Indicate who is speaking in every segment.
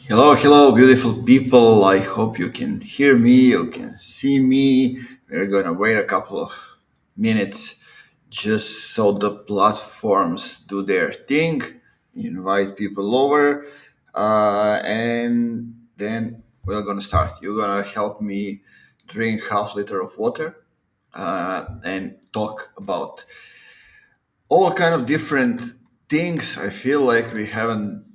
Speaker 1: Hello, hello, beautiful people. I hope you can hear me, you can see me. We're gonna wait a couple of minutes just so the platforms do their thing, invite people over, and then we're gonna start. You're gonna help me drink half liter of water and talk about all kind of different things. I feel like we haven't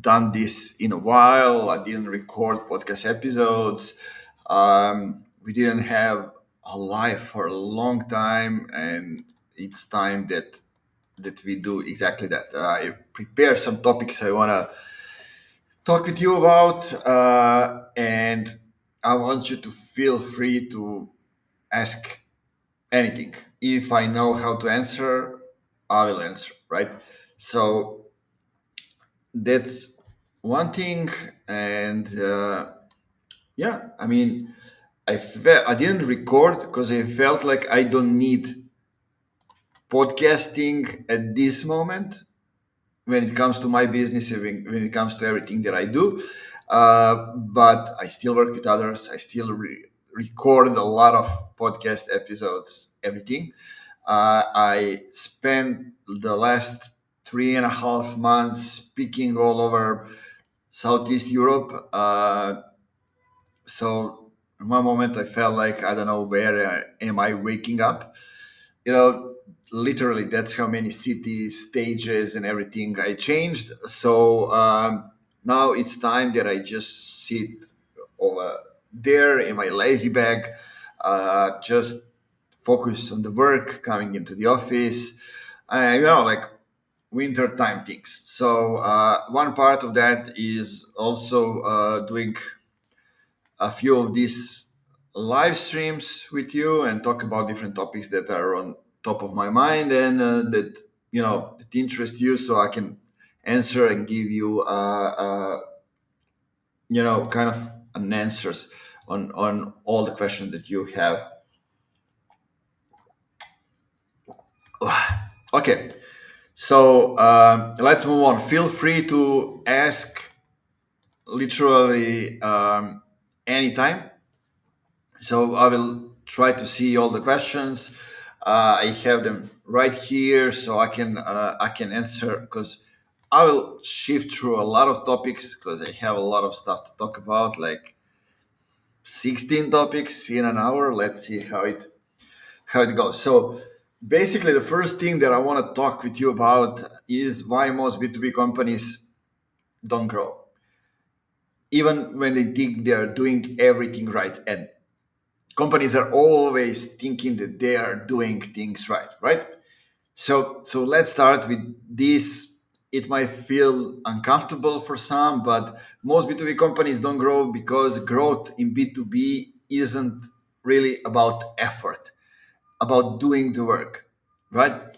Speaker 1: done this in a while. I didn't record podcast episodes. We didn't have a live for a long time, and it's time that we do exactly that. I prepared some topics I wanna talk with you about, and I want you to feel free to ask anything. If I know how to answer, I will answer. Right. So that's one thing, and yeah, I mean, I didn't record because I felt like I don't need podcasting at this moment when it comes to my business and when it comes to everything that I do. But I still work with others. I still record a lot of podcast episodes, everything. I spent the last 3.5 months speaking all over Southeast Europe. So in one moment I felt like I don't know where am I waking up. You know, literally that's how many cities, stages, and everything I changed. So now it's time that I just sit over there in my lazy bag, just focus on the work, coming into the office. Like winter time things. So one part of that is also doing a few of these live streams with you and talk about different topics that are on top of my mind and that that interest you, so I can answer and give you kind of an answers on all the questions that you have. Okay, so let's move on. Feel free to ask literally anytime. So I will try to see all the questions. I have them right here, so I can answer, because I will shift through a lot of topics because I have a lot of stuff to talk about, like 16 topics in an hour. Let's see how it goes. So basically, the first thing that I want to talk with you about is why most B2B companies don't grow, even when they think they are doing everything right. And companies are always thinking that they are doing things right. So let's start with this. It might feel uncomfortable for some, but most B2B companies don't grow because growth in B2B isn't really about effort, about doing the work, right?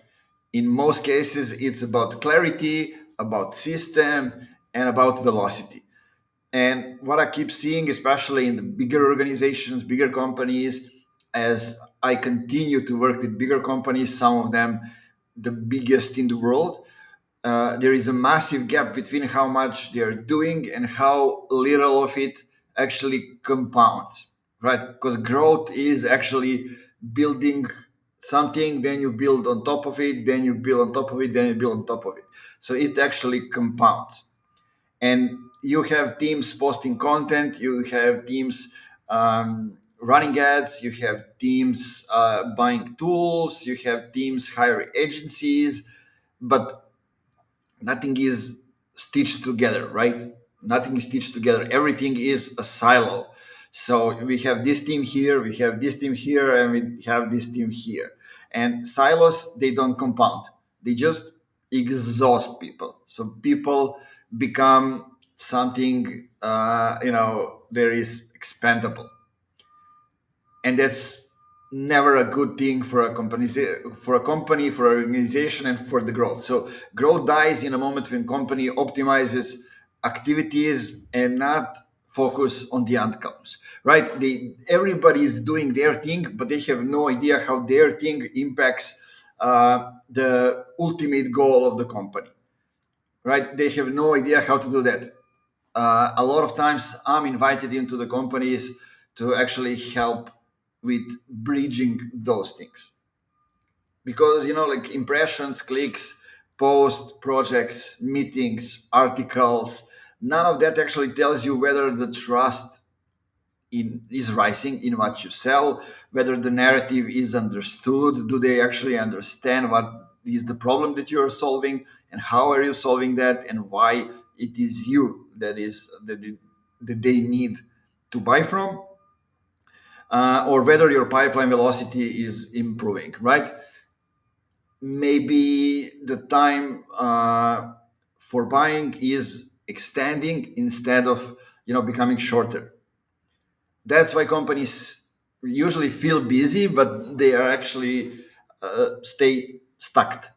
Speaker 1: In most cases, it's about clarity, about system, and about velocity. And what I keep seeing, especially in the bigger organizations, bigger companies, as I continue to work with bigger companies, some of them the biggest in the world, there is a massive gap between how much they're doing and how little of it actually compounds, right? Because growth is actually building something, then you build on top of it, then you build on top of it, then you build on top of it. So it actually compounds. And you have teams posting content, you have teams running ads, you have teams buying tools, you have teams hiring agencies, but nothing is stitched together, right? Nothing is stitched together, everything is a silo. So we have this team here, we have this team here, and we have this team here. And silos, they don't compound, they just exhaust people. So people become something there is expendable, and that's never a good thing for a company, for an organization, and for the growth. So growth dies in a moment when company optimizes activities and not focus on the outcomes, right? Everybody is doing their thing, but they have no idea how their thing impacts the ultimate goal of the company, right? They have no idea how to do that. a lot of times I'm invited into the companies to actually help with bridging those things, because like impressions, clicks, posts, projects, meetings, articles, none of that actually tells you whether the trust is rising in what you sell, whether the narrative is understood, do they actually understand what is the problem that you are solving, and how are you solving that, and why it is you that they need to buy from, or whether your pipeline velocity is improving, right? Maybe the time for buying is extending instead of becoming shorter. That's why companies usually feel busy, but they are actually stay stuck.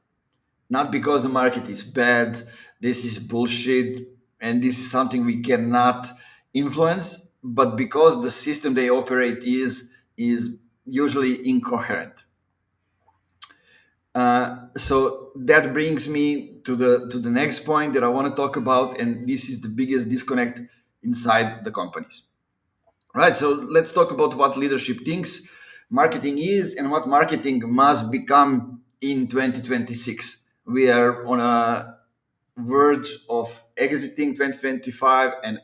Speaker 1: Not because the market is bad, this is bullshit, and this is something we cannot influence, but because the system they operate is usually incoherent. So that brings me to the next point that I want to talk about, and this is the biggest disconnect inside the companies. Right. So let's talk about what leadership thinks marketing is and what marketing must become in 2026. We are on a verge of exiting 2025 and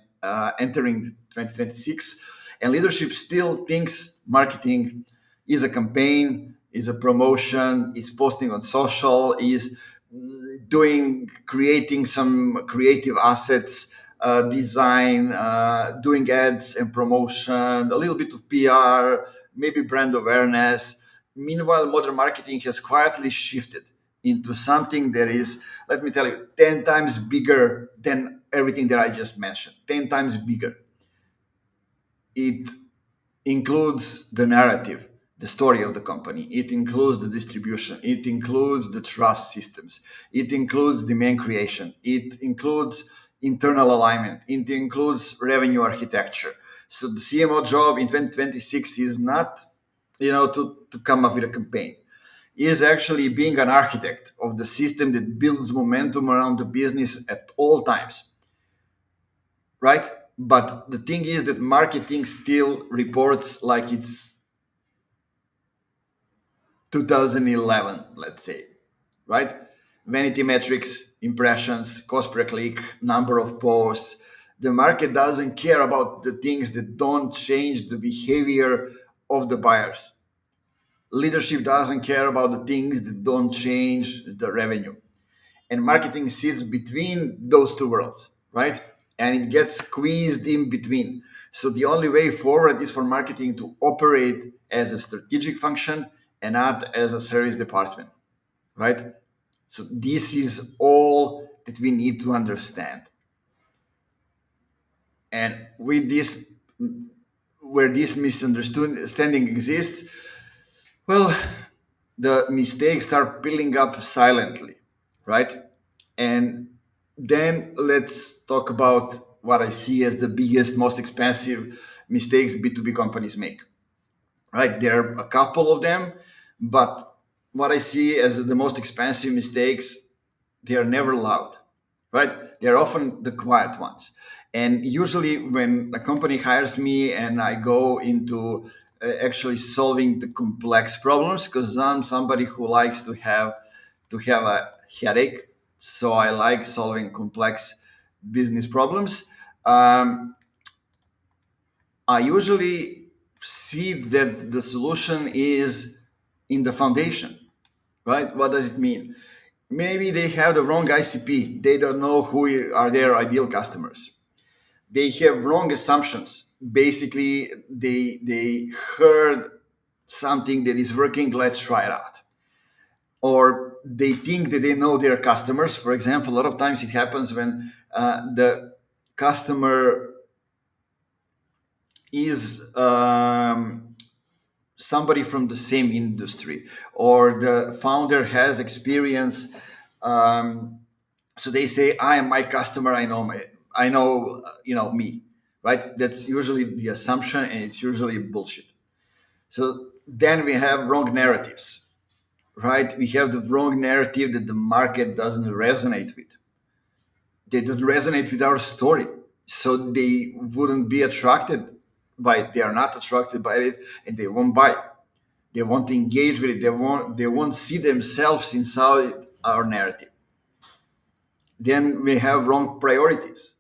Speaker 1: entering 2026. And leadership still thinks marketing is a campaign, is a promotion, is posting on social, is creating some creative assets, design, doing ads and promotion, a little bit of PR, maybe brand awareness. Meanwhile, modern marketing has quietly shifted into something that is, let me tell you, 10 times bigger than everything that I just mentioned. 10 times bigger. It includes the narrative, the story of the company. It includes the distribution. It includes the trust systems. It includes demand creation. It includes internal alignment. It includes revenue architecture. So the CMO job in 2026 is not, to come up with a campaign. Is actually being an architect of the system that builds momentum around the business at all times, right? But the thing is that marketing still reports like it's 2011, let's say, right? Vanity metrics, impressions, cost per click, number of posts. The market doesn't care about the things that don't change the behavior of the buyers. Leadership doesn't care about the things that don't change the revenue. And marketing sits between those two worlds, right? And it gets squeezed in between. So the only way forward is for marketing to operate as a strategic function and not as a service department, right? So this is all that we need to understand. And with this, where this misunderstanding exists, well, the mistakes start piling up silently, right? And then let's talk about what I see as the biggest, most expensive mistakes B2B companies make, right? There are a couple of them, but what I see as the most expensive mistakes, they are never loud, right? They're often the quiet ones. And usually, when a company hires me and I go into actually solving the complex problems, because I'm somebody who likes to have a headache, so I like solving complex business problems. I usually see that the solution is in the foundation, right? What does it mean? Maybe they have the wrong ICP. They don't know who are their ideal customers. They have wrong assumptions. Basically, they heard something that is working. Let's try it out. Or they think that they know their customers. For example, a lot of times it happens when the customer is somebody from the same industry, or the founder has experience. So they say, "I am my customer. I know, me." Right? That's usually the assumption, and it's usually bullshit. So then we have wrong narratives, right? We have the wrong narrative that the market doesn't resonate with. They don't resonate with our story. so they wouldn't be attracted by it. They are not attracted by it, and they won't buy. They won't engage with it. They won't see themselves inside our narrative. Then we have wrong priorities.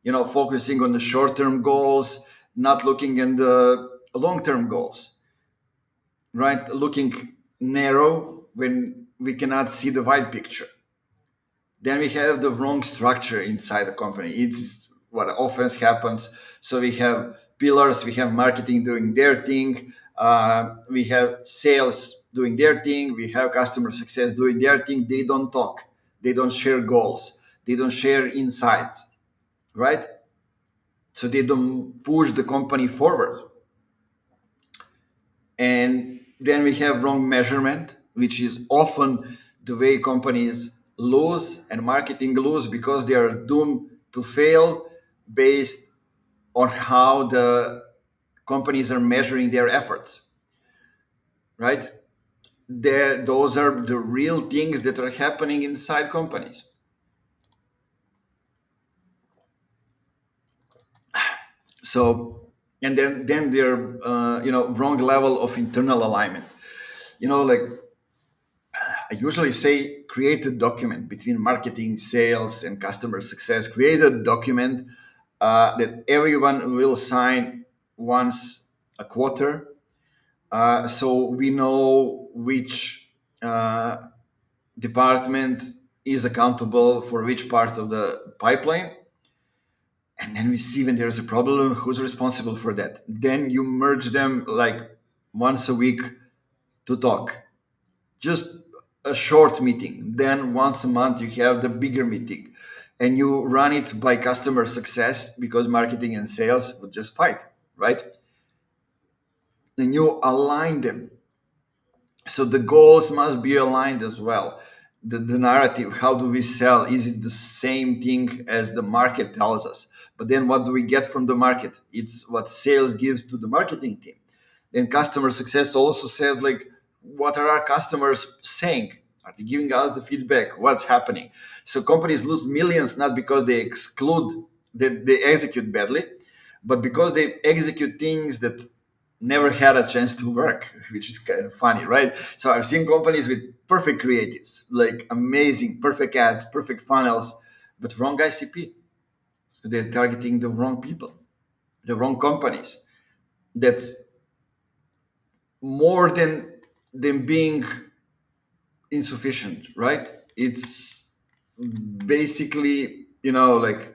Speaker 1: Focusing on the short-term goals, not looking at the long-term goals, right? Looking narrow when we cannot see the wide picture. Then we have the wrong structure inside the company. It's what often happens. So we have pillars, we have marketing doing their thing, we have sales doing their thing, we have customer success doing their thing. They don't talk, they don't share goals, they don't share insights, right? So they don't push the company forward. And then we have wrong measurement, which is often the way companies lose and marketing lose, because they are doomed to fail based on how the companies are measuring their efforts, right? Those are the real things that are happening inside companies. So, and then there wrong level of internal alignment. Like, I usually say create a document between marketing, sales, and customer success. Create a document that everyone will sign once a quarter, so we know which department is accountable for which part of the pipeline. And then we see when there's a problem, who's responsible for that. Then you merge them like once a week to talk, just a short meeting. Then once a month you have the bigger meeting, and you run it by customer success, because marketing and sales would just fight, right? Then you align them, so the goals must be aligned as well. The narrative, how do we sell, is it the same thing as the market tells us? But then what do we get from the market? It's what sales gives to the marketing team. Then customer success also says, like, what are our customers saying? Are they giving us the feedback? What's happening? So companies lose millions not because they exclude, that they execute badly, but because they execute things that never had a chance to work, which is kind of funny, right? So I've seen companies with perfect creatives, like amazing, perfect ads, perfect funnels, but wrong ICP. So they're targeting the wrong people, the wrong companies. That's more than being insufficient, right? It's basically, like,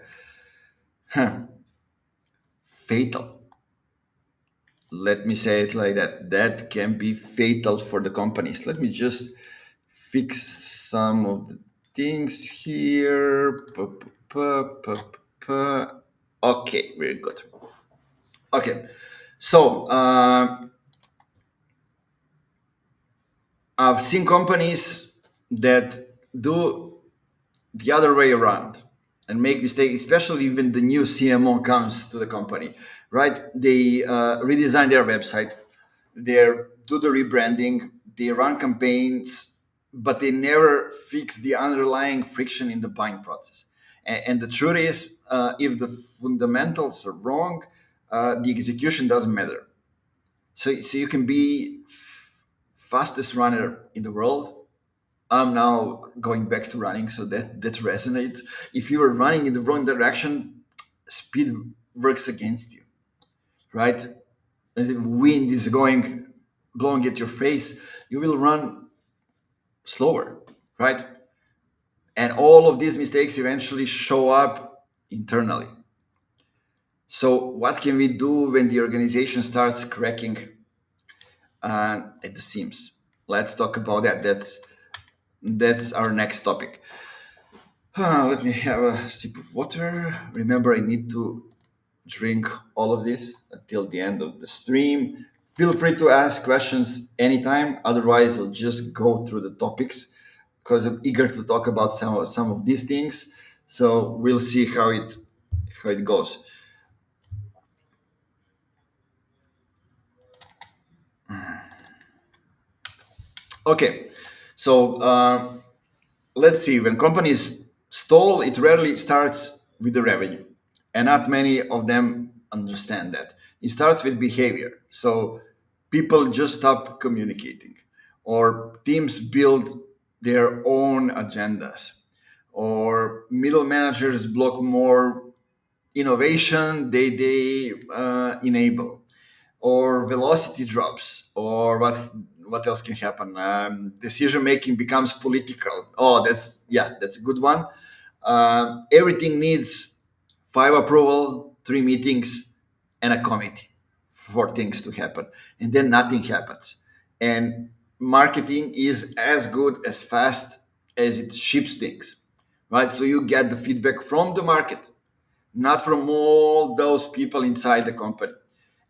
Speaker 1: fatal. Let me say it like that. That can be fatal for the companies. Let me just fix some of the things here. Okay, very good. Okay, so I've seen companies that do the other way around and make mistakes, especially when the new CMO comes to the company, right? They redesign their website, they do the rebranding, they run campaigns, but they never fix the underlying friction in the buying process. And the truth is, if the fundamentals are wrong, the execution doesn't matter. So you can be fastest runner in the world. I'm now going back to running, so that resonates. If you are running in the wrong direction, speed works against you, right? As if wind is going blowing at your face, you will run slower, right? And all of these mistakes eventually show up internally. So what can we do when the organization starts cracking at the seams? Let's talk about that. That's our next topic. Let me have a sip of water. Remember, I need to drink all of this until the end of the stream. Feel free to ask questions anytime. Otherwise, I'll just go through the topics because I'm eager to talk about some of these things. So we'll see how it goes. Okay, so let's see. When companies stall, it rarely starts with the revenue. and not many of them understand that. It starts with behavior. So people just stop communicating, or teams build their own agendas, or middle managers block more innovation they enable, or velocity drops, or what else can happen? Decision making becomes political. Oh, that's a good one. Everything needs five approval, three meetings, and a committee for things to happen, and then nothing happens. And marketing is as good as fast as it ships things, right? So you get the feedback from the market, not from all those people inside the company.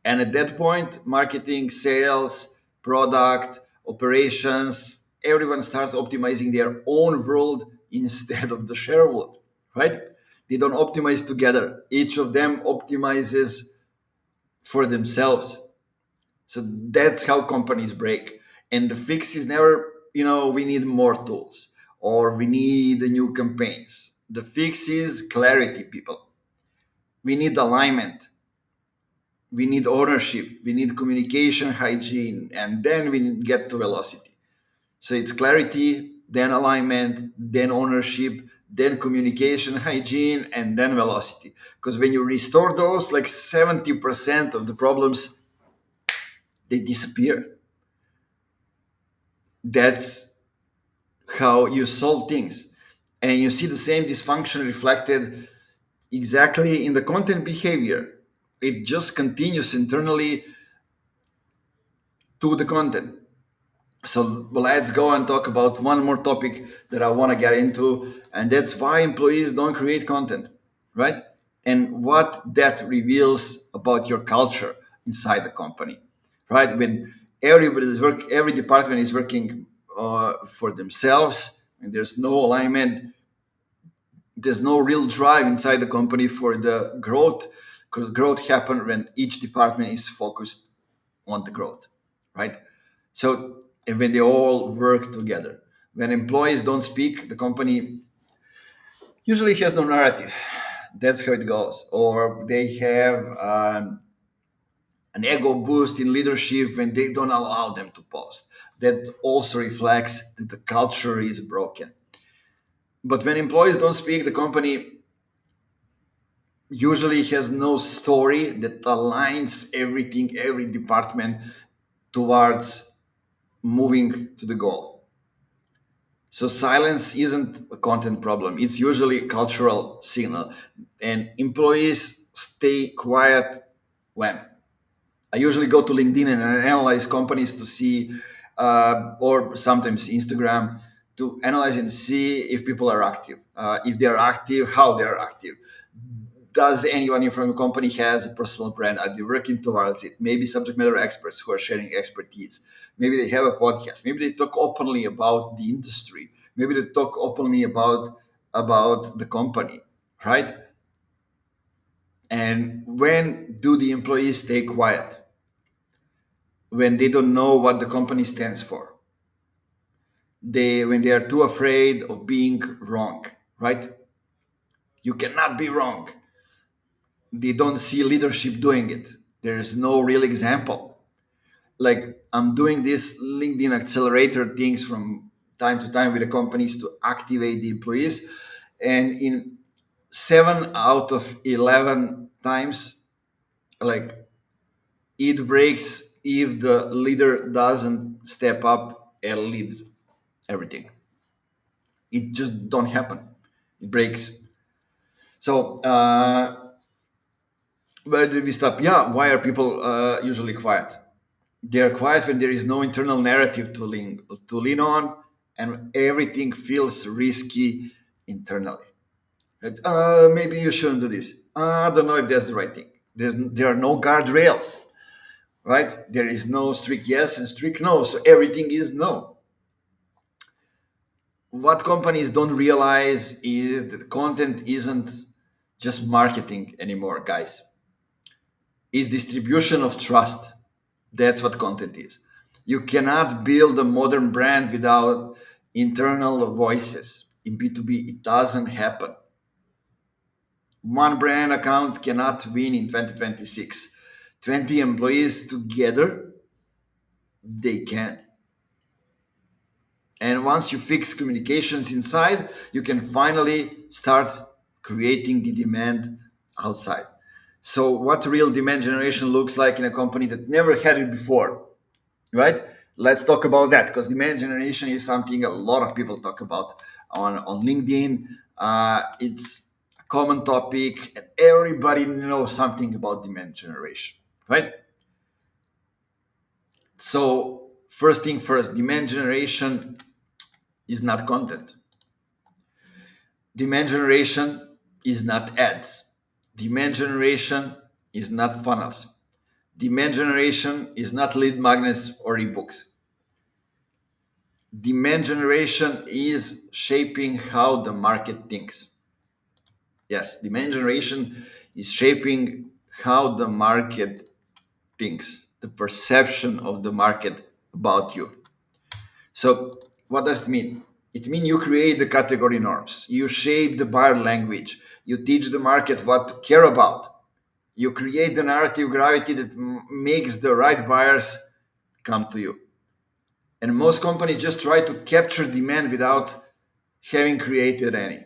Speaker 1: And at that point, marketing, sales, product, operations, everyone starts optimizing their own world instead of the share world, right? They don't optimize together. Each of them optimizes for themselves. So that's how companies break. And the fix is never, we need more tools or we need new campaigns. The fix is clarity, people. We need alignment, we need ownership, we need communication hygiene, and then we get to velocity. So it's clarity, then alignment, then ownership, then communication hygiene, and then velocity. Because when you restore those, like 70% of the problems, they disappear. That's how you solve things. And you see the same dysfunction reflected exactly in the content behavior. It just continues internally to the content. So let's go and talk about one more topic that I want to get into, and that's why employees don't create content, right? And what that reveals about your culture inside the company, right? When every department is working for themselves, and there's no alignment, there's no real drive inside the company for the growth, because growth happens when each department is focused on the growth, right? So and when they all work together, when employees don't speak, the company usually has no narrative. That's how it goes. Or they have an ego boost in leadership when they don't allow them to post. That also reflects that the culture is broken. But when employees don't speak, the company usually has no story that aligns everything, every department towards moving to the goal. So silence isn't a content problem. It's usually a cultural signal. And employees stay quiet when? I usually go to LinkedIn and analyze companies to see, or sometimes Instagram, to analyze and see if people are active. If they are active, how they are active. Does anyone from the company has a personal brand? Are they working towards it? Maybe subject matter experts who are sharing expertise. Maybe they have a podcast. Maybe they talk openly about the industry. Maybe they talk openly about the company, right? And when do the employees stay quiet? When they don't know what the company stands for. When they are too afraid of being wrong, right? You cannot be wrong. They don't see leadership doing it. There is no real example. Like I'm doing this LinkedIn accelerator things from time to time with the companies to activate the employees. And in 7 out of 11 times, like it breaks if the leader doesn't step up and lead everything. It just don't happen. It breaks. So where did we stop? Yeah, why are people usually quiet? They are quiet when there is no internal narrative to lean on, and everything feels risky internally. Maybe you shouldn't do this. I don't know if that's the right thing. There are no guardrails, right? There is no strict yes and strict no, so everything is no. What companies don't realize is that content isn't just marketing anymore, guys. It's distribution of trust. That's what content is. You cannot build a modern brand without internal voices. In B2B, it doesn't happen. One brand account cannot win in 2026. 20 employees together, they can. And once you fix communications inside, you can finally start creating the demand outside. So, what real demand generation looks like in a company that never had it before, right? Let's talk about that because demand generation is something a lot of people talk about on LinkedIn. It's a common topic, and everybody knows something about demand generation, right? So, first thing first, demand generation is not content. Demand generation is not ads. Demand generation is not funnels. Demand generation is not lead magnets or ebooks. Demand generation is shaping how the market thinks. Yes, demand generation is shaping how the market thinks, the perception of the market about you. So, what does it mean? It means you create the category norms, you shape the buyer language, you teach the market what to care about, you create the narrative gravity that makes the right buyers come to you. And most companies just try to capture demand without having created any.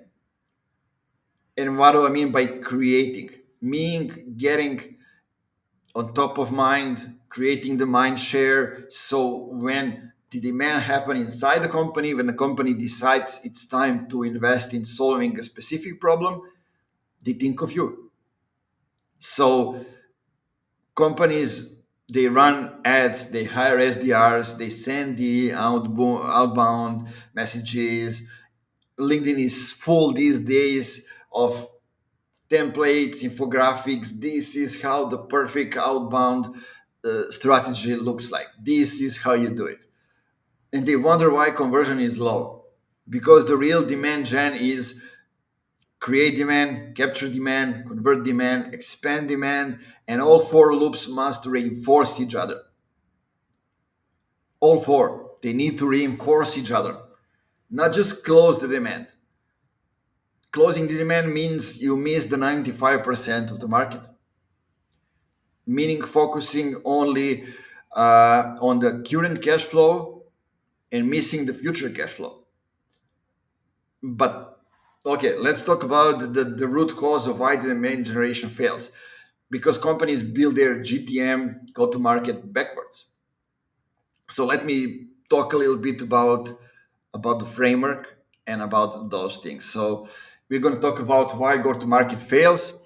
Speaker 1: And what do I mean by creating? Meaning getting on top of mind, creating the mind share. So when the demand happen inside the company, when the company decides it's time to invest in solving a specific problem, they think of you. So companies, they run ads, they hire SDRs, they send the outbound messages. LinkedIn is full these days of templates, infographics. This is how the perfect outbound strategy looks like. This is how you do it. And they wonder why conversion is low. Because the real demand gen is create demand, capture demand, convert demand, expand demand, and all four loops must reinforce each other. All four, they need to reinforce each other, not just close the demand. Closing the demand means you miss the 95% of the market, meaning focusing only on the current cash flow and missing the future cash flow. But okay, let's talk about the root cause of why the demand generation fails. Because companies build their GTM go to market backwards. So let me talk a little bit about the framework and about those things. So we're going to talk about why go to market fails,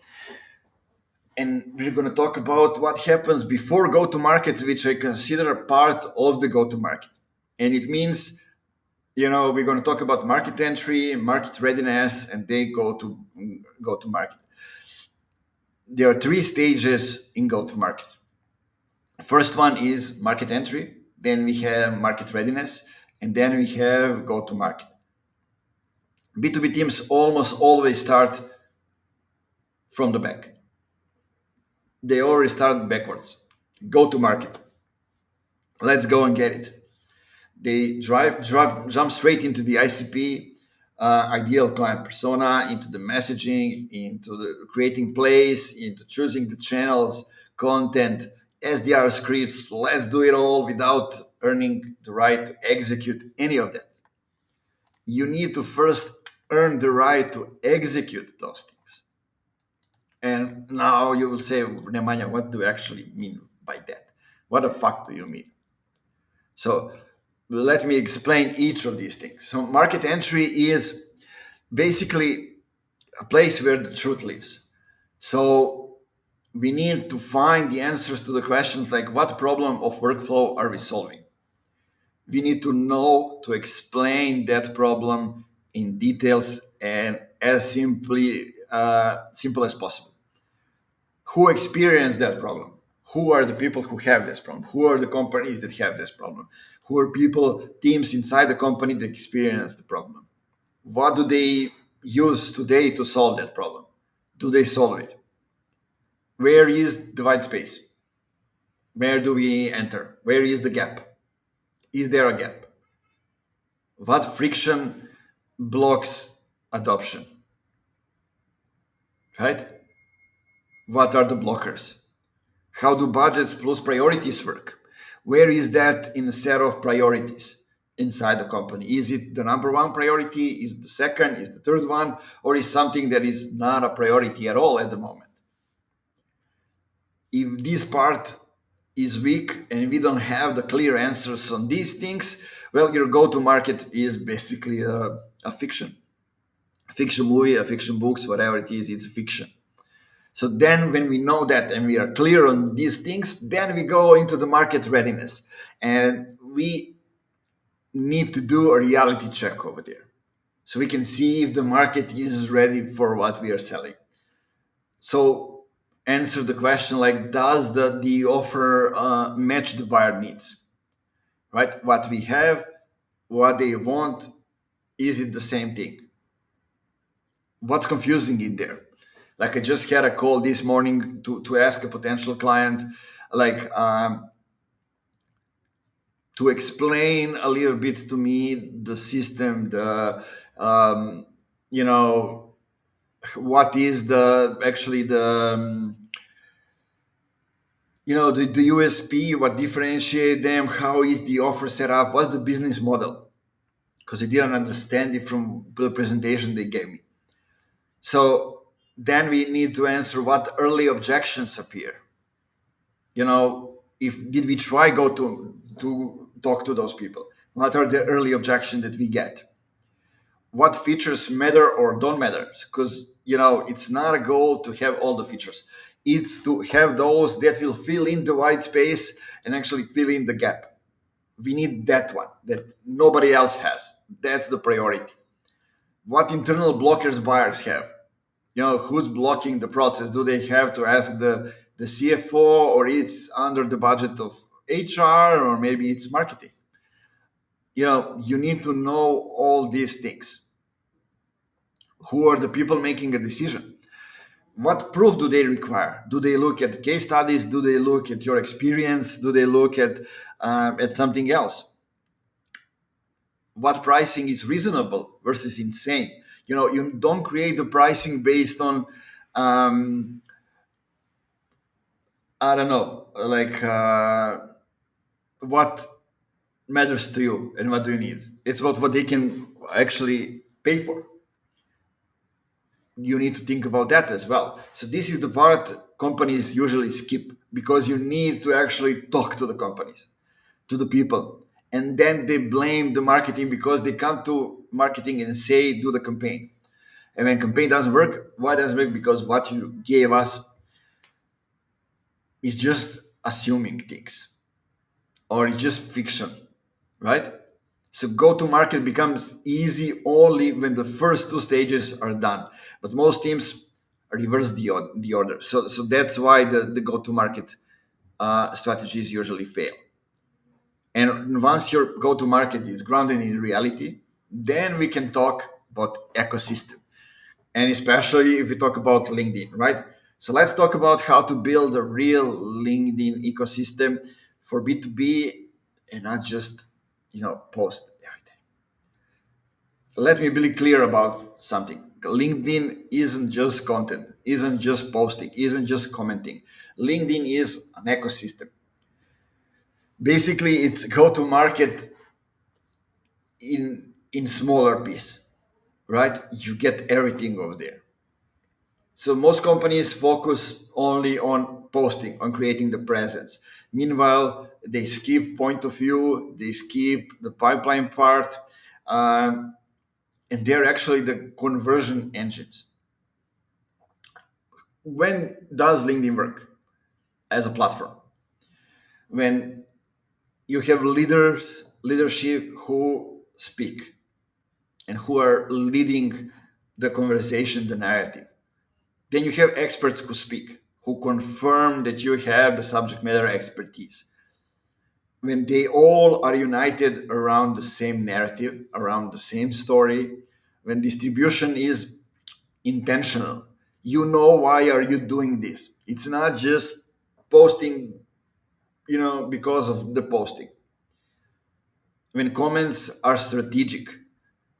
Speaker 1: and we're going to talk about what happens before go to market, which I consider a part of the go to market. And it means, we're going to talk about market entry, market readiness, and they go to market. There are three stages in go to market. First one is market entry, then we have market readiness, and then we have go to market. B2B teams almost always start from the back. They always start backwards. Go to market. Let's go and get it. They jump straight into the ICP, ideal client persona, into the messaging, into the creating plays, into choosing the channels, content, SDR scripts. Let's do it all without earning the right to execute any of that. You need to first earn the right to execute those things. And now you will say, Nemanja, what do you actually mean by that? What the fuck do you mean? So let me explain each of these things. So market entry is basically a place where the truth lives. So we need to find the answers to the questions like what problem of workflow are we solving? We need to know to explain that problem in details and as simple as possible. Who experienced that problem? Who are the people who have this problem? Who are the companies that have this problem? Who are people, teams inside the company that experience the problem? What do they use today to solve that problem? Do they solve it? Where is the white space? Where do we enter? Where is the gap? Is there a gap? What friction blocks adoption? right? What are the blockers? How do budgets plus priorities work? Where is that in a set of priorities inside the company? Is it the number one priority? Is it the second? Is the third one? Or is something that is not a priority at all at the moment? If this part is weak and we don't have the clear answers on these things, well, your go-to market is basically a fiction movie, a fiction books, whatever it is, it's fiction. So then when we know that and we are clear on these things, then we go into the market readiness. And we need to do a reality check over there. So we can see if the market is ready for what we are selling. So answer the question like, does the offer match the buyer needs? Right? What we have, what they want, is it the same thing? What's confusing in there? Like I just had a call this morning to ask a potential client, like to explain a little bit to me the system, the um, you know what is the actually the USP, what differentiate them, how is the offer set up, what's the business model? Because I didn't understand it from the presentation they gave me. So then we need to answer what early objections appear. If did we try go to talk to those people? What are the early objections that we get? What features matter or don't matter? Because it's not a goal to have all the features. It's to have those that will fill in the white space and actually fill in the gap. We need that one that nobody else has. That's the priority. What internal blockers buyers have? Who's blocking the process? Do they have to ask the CFO, or it's under the budget of HR, or maybe it's marketing? You need to know all these things. Who are the people making a decision? What proof do they require? Do they look at case studies? Do they look at your experience? Do they look at something else? What pricing is reasonable versus insane? You don't create the pricing based on I don't know, like what matters to you and what do you need. It's about what they can actually pay for. You need to think about that as well. So this is the part companies usually skip, because you need to actually talk to the companies, to the people, and then they blame the marketing because they come to marketing and say do the campaign. And when campaign doesn't work, why doesn't work? Because what you gave us is just assuming things, or it's just fiction, right? So go to market becomes easy only when the first two stages are done. But most teams reverse the order. So that's why the go to market strategies usually fail. And once your go to market is grounded in reality, then we can talk about ecosystem. And especially if we talk about LinkedIn, right? So let's talk about how to build a real LinkedIn ecosystem for B2B, and not just, post everything. Let me be clear about something. LinkedIn isn't just content, isn't just posting, isn't just commenting. LinkedIn is an ecosystem. Basically, it's go to market in smaller piece, right? You get everything over there. So most companies focus only on posting, on creating the presence. Meanwhile, they skip point of view, they skip the pipeline part, um, and they're actually the conversion engines. When does LinkedIn work as a platform? When you have leadership who speak and who are leading the conversation, the narrative. Then you have experts who speak, who confirm that you have the subject matter expertise. When they all are united around the same narrative, around the same story, when distribution is intentional, you know why are you doing this. It's not just posting, because of the posting. When comments are strategic,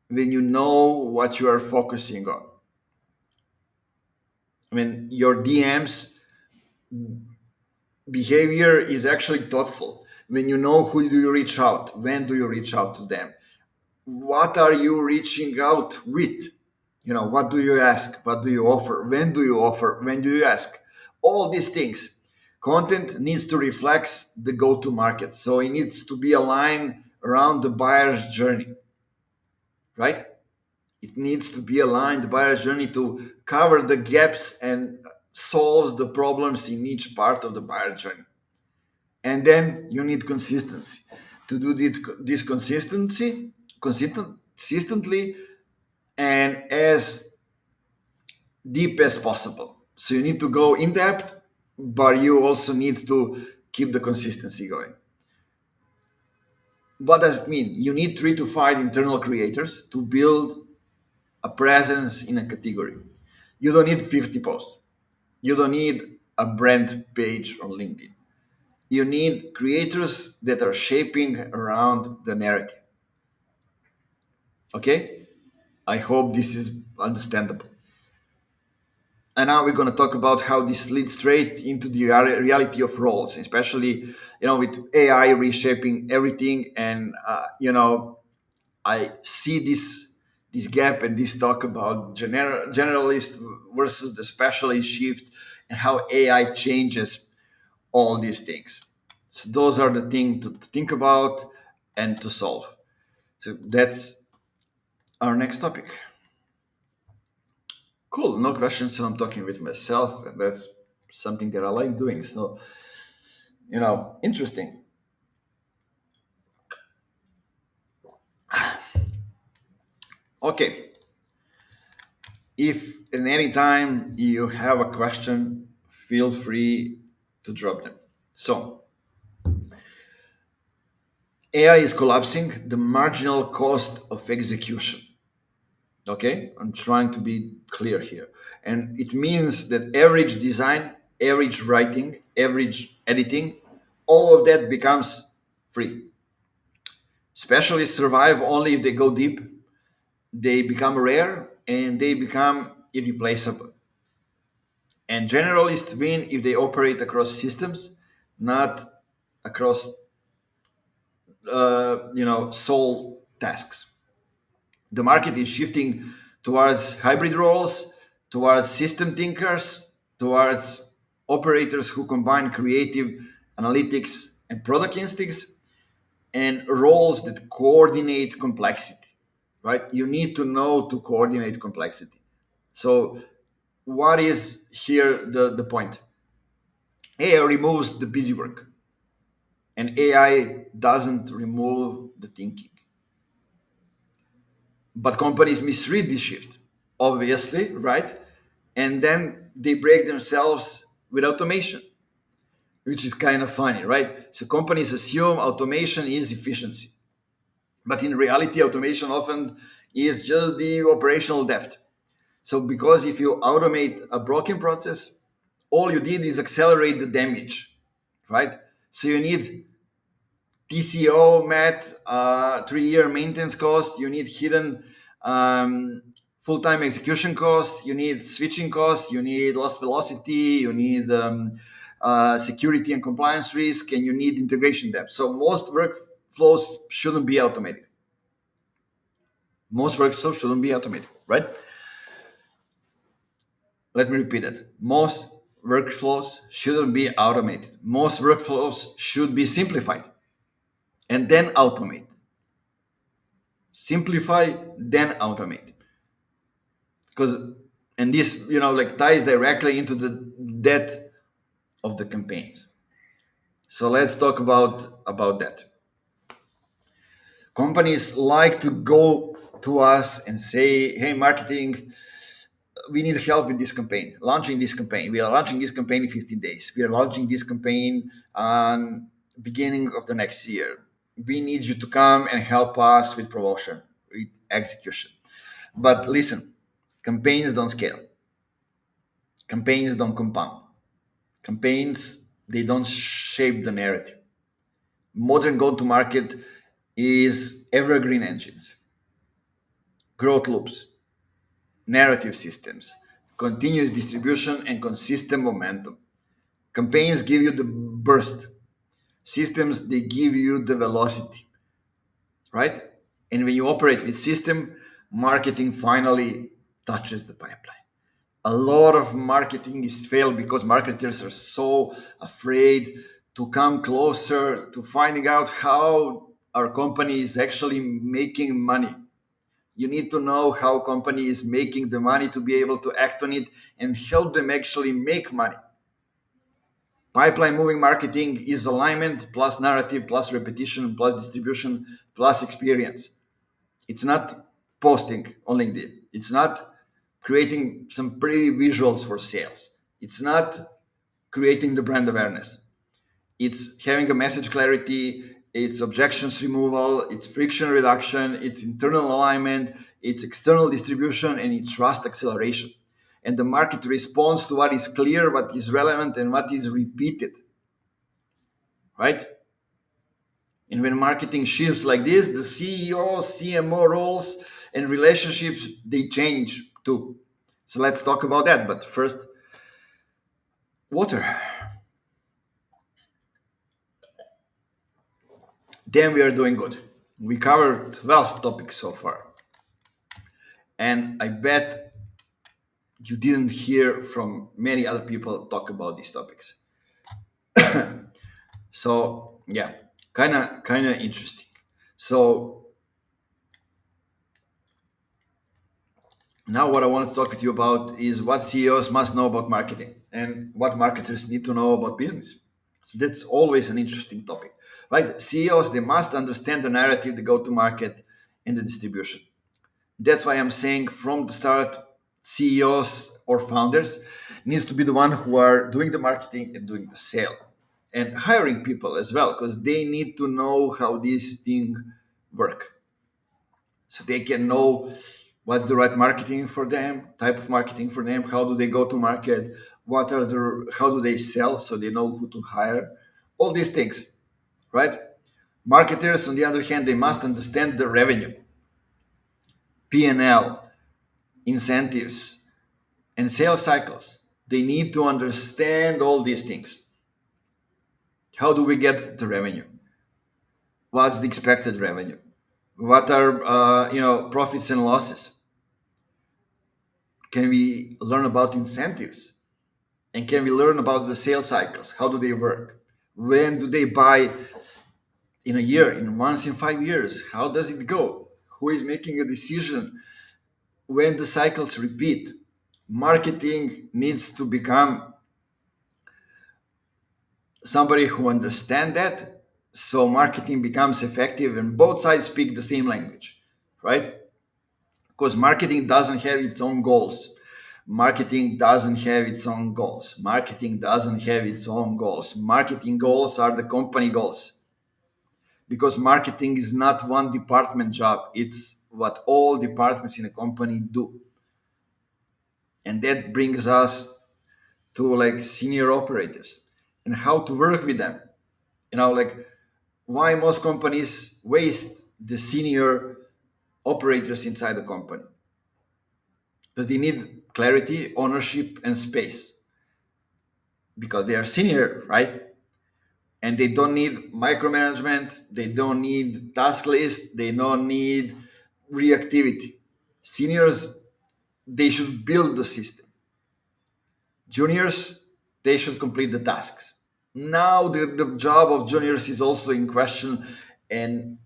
Speaker 1: when you know what you are focusing on. I mean, your DMs behavior is actually thoughtful. When you know who do you reach out, when do you reach out to them, what are you reaching out with, what do you ask, what do you offer, when do you ask, all these things. Content needs to reflect the go-to market, so it needs to be aligned around the buyer's journey, right? It needs to be aligned the buyer's journey to cover the gaps and solves the problems in each part of the buyer journey. And then you need consistency to do this consistently and as deep as possible. So you need to go in depth, but you also need to keep the consistency going. What does it mean? You need 3 to 5 internal creators to build a presence in a category. You don't need 50 posts. You don't need a brand page on LinkedIn. You need creators that are shaping around the narrative. Okay? I hope this is understandable. And now we're going to talk about how this leads straight into the reality of roles, especially with AI reshaping everything. And I see this gap and this talk about generalist versus the specialist shift and how AI changes all these things. So those are the things to think about and to solve. So that's our next topic. Cool, no questions. So I'm talking with myself, and that's something that I like doing. So, interesting. Okay, if at any time you have a question, feel free to drop them. So, AI is collapsing the marginal cost of execution. Okay, I'm trying to be clear here. And it means that average design, average writing, average editing, all of that becomes free. Specialists survive only if they go deep, they become rare, and they become irreplaceable. And generalists win if they operate across systems, not across sole tasks. The market is shifting towards hybrid roles, towards system thinkers, towards operators who combine creative analytics and product instincts, and roles that coordinate complexity, right? You need to know to coordinate complexity. So, what is here the point? AI removes the busy work, and AI doesn't remove the thinking. But companies misread this shift, obviously, right? And then they break themselves with automation, which is kind of funny, right? So companies assume automation is efficiency. But in reality, automation often is just the operational depth. So because if you automate a broken process, all you did is accelerate the damage, right? So you need TCO, math, 3-year maintenance cost. You need hidden full-time execution cost. You need switching cost. You need loss velocity. You need security and compliance risk, and you need integration depth. So most workflows shouldn't be automated. Most workflows shouldn't be automated, right? Let me repeat it. Most workflows shouldn't be automated. Most workflows should be simplified and then automate. Simplify, then automate. Because and this, ties directly into the depth of the campaigns. So let's talk about that. Companies like to go to us and say, hey, marketing, we need help with this campaign, launching this campaign. We are launching this campaign in 15 days. We are launching this campaign on beginning of the next year. We need you to come and help us with promotion, with execution. But listen, campaigns don't scale. Campaigns don't compound. Campaigns, they don't shape the narrative. Modern go-to-market is evergreen engines, growth loops, narrative systems, continuous distribution, and consistent momentum. Campaigns give you the burst. Systems, they give you the velocity, right? And when you operate with system, marketing finally touches the pipeline. A lot of marketing is failed because marketers are so afraid to come closer to finding out how our company is actually making money. You need to know how company is making the money to be able to act on it and help them actually make money. Pipeline moving marketing is alignment plus narrative plus repetition plus distribution plus experience. It's not posting on LinkedIn. It's not creating some pretty visuals for sales. It's not creating the brand awareness. It's having a message clarity, it's objections removal, it's friction reduction, it's internal alignment, it's external distribution, and it's trust acceleration. And the market responds to what is clear, what is relevant, and what is repeated, right? And when marketing shifts like this, the CEO, CMO roles and relationships, they change too. So let's talk about that. But first, water. Then we are doing good. We covered 12 topics so far. And I bet you didn't hear from many other people talk about these topics. So yeah, kind of interesting. So now what I want to talk with you about is what CEOs must know about marketing and what marketers need to know about business. So that's always an interesting topic, right? CEOs, they must understand the narrative, the go-to-market, and the distribution. That's why I'm saying from the start, CEOs or founders needs to be the one who are doing the marketing and doing the sale and hiring people as well, because they need to know how these things work. So they can know what's the right marketing for them, type of marketing for them, how do they go to market, what are the how do they sell, so they know who to hire, all these things, right? Marketers, on the other hand, they must understand the revenue, P&L, incentives, and sales cycles. They need to understand all these things. How do we get the revenue? What's the expected revenue? What are profits and losses? Can we learn about incentives? And can we learn about the sales cycles? How do they work? When do they buy? In a year, in once in 5 years? How does it go? Who is making a decision? When the cycles repeat? Marketing needs to become somebody who understands that, so marketing becomes effective and both sides speak the same language, right? Because marketing doesn't have its own goals. Marketing doesn't have its own goals. Marketing doesn't have its own goals. Marketing goals are the company goals. Because marketing is not one department job, it's what all departments in a company do. And that brings us to like senior operators and how to work with them. Like why most companies waste the senior operators inside the company, because they need clarity, ownership, and space, because they are senior, right? And they don't need micromanagement, they don't need task list, they don't need reactivity. Seniors, they should build the system. Juniors, they should complete the tasks. Now the job of juniors is also in question, and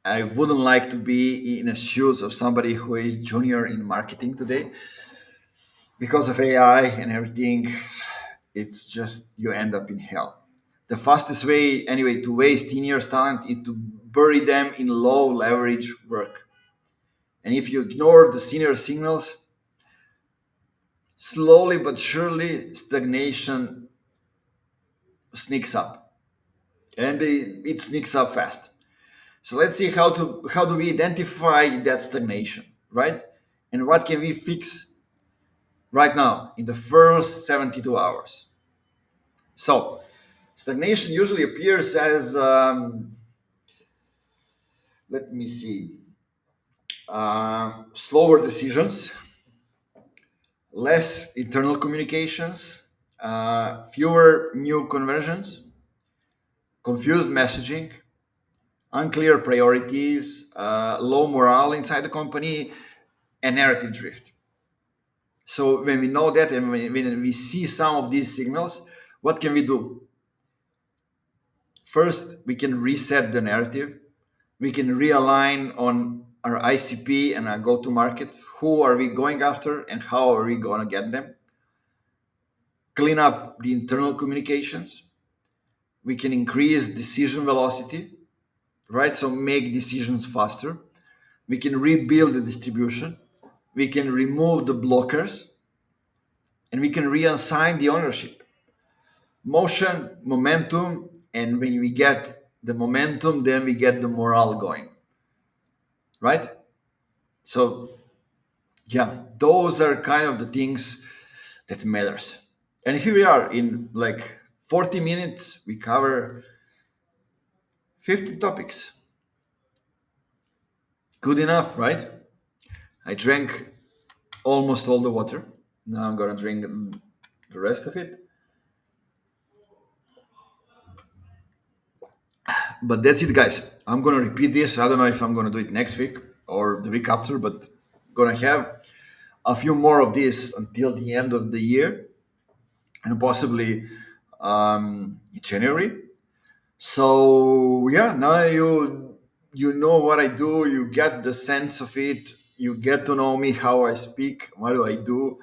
Speaker 1: I wouldn't like to be in the shoes of somebody who is junior in marketing today. Because of AI and everything, it's just you end up in hell. The fastest way, anyway, to waste seniors' talent is to bury them in low leverage work. And if you ignore the senior signals, slowly but surely stagnation sneaks up, and it sneaks up fast. So let's see how do we identify that stagnation, right? And what can we fix right now in the first 72 hours? So stagnation usually appears as let me see, slower decisions, less internal communications, fewer new conversions, confused messaging, unclear priorities, low morale inside the company, and narrative drift. So when we know that and when we see some of these signals, what can we do? First, we can reset the narrative. We can realign on our ICP and our go to market. Who are we going after and how are we going to get them? Clean up the internal communications. We can increase decision velocity, right? So make decisions faster. We can rebuild the distribution. We can remove the blockers and we can reassign the ownership. Motion, momentum, and when we get the momentum, then we get the morale going, right? So yeah, those are kind of the things that matters. And here we are in like 40 minutes, we cover 50 topics. Good enough, right? I drank almost all the water. Now I'm gonna drink the rest of it. But that's it, guys. I'm gonna repeat this. I don't know if I'm gonna do it next week or the week after, but gonna have a few more of this until the end of the year and possibly in January. So yeah, now you know what I do. You get the sense of it. You get to know me, how I speak, what do I do.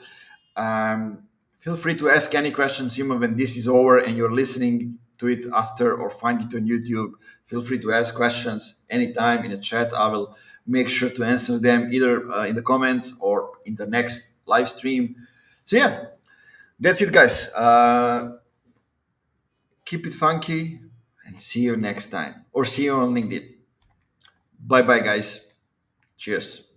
Speaker 1: Um, Feel free to ask any questions, even when this is over and you're listening to it after or find it on YouTube. Feel free to ask questions anytime in the chat. I will make sure to answer them either in the comments or in the next live stream. So yeah, that's it, guys. Keep it funky and see you next time or see you on LinkedIn. Bye bye, guys. Cheers.